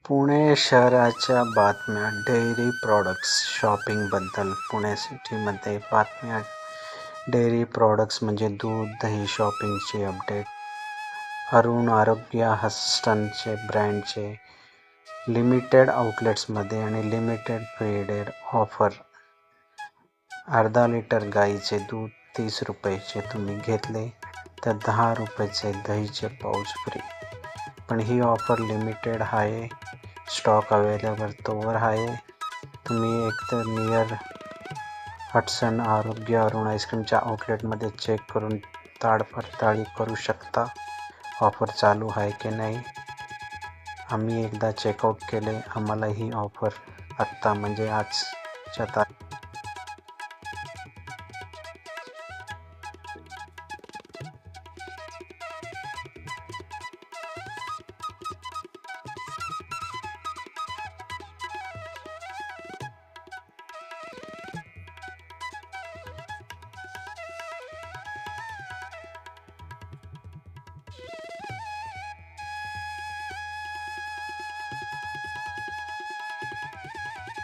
पुणे शहराच्या बातम्या dairy products शॉपिंगबद्दल. Pune सिटीमध्ये बातम्या डेअरी प्रॉडक्ट्स म्हणजे दूध, दही, शॉपिंगची अपडेट. अरुण आरोग्य हस्टनचे ब्रँडचे लिमिटेड आउटलेट्समध्ये आणि लिमिटेड पिरियड ऑफर. अर्धा लिटर गाईचे दूध 30 रुपयाचे तुम्ही घेतले तर 10 रुपयाचे दहीचे पाऊच फ्री. पण ही ऑफर लिमिटेड आहे. स्टॉक अवेलेबल तोवर आहे. तुम्ही एकतर नियर हडसन आरोग्य अरुण आईस्क्रीमच्या आउटलेटमध्ये चेक करून ताडपडताळ करू शकता ऑफर चालू आहे की नाही. आम्ही एकदा चेकआउट केले. आम्हाला ही ऑफर आत्ता म्हणजे आजच्या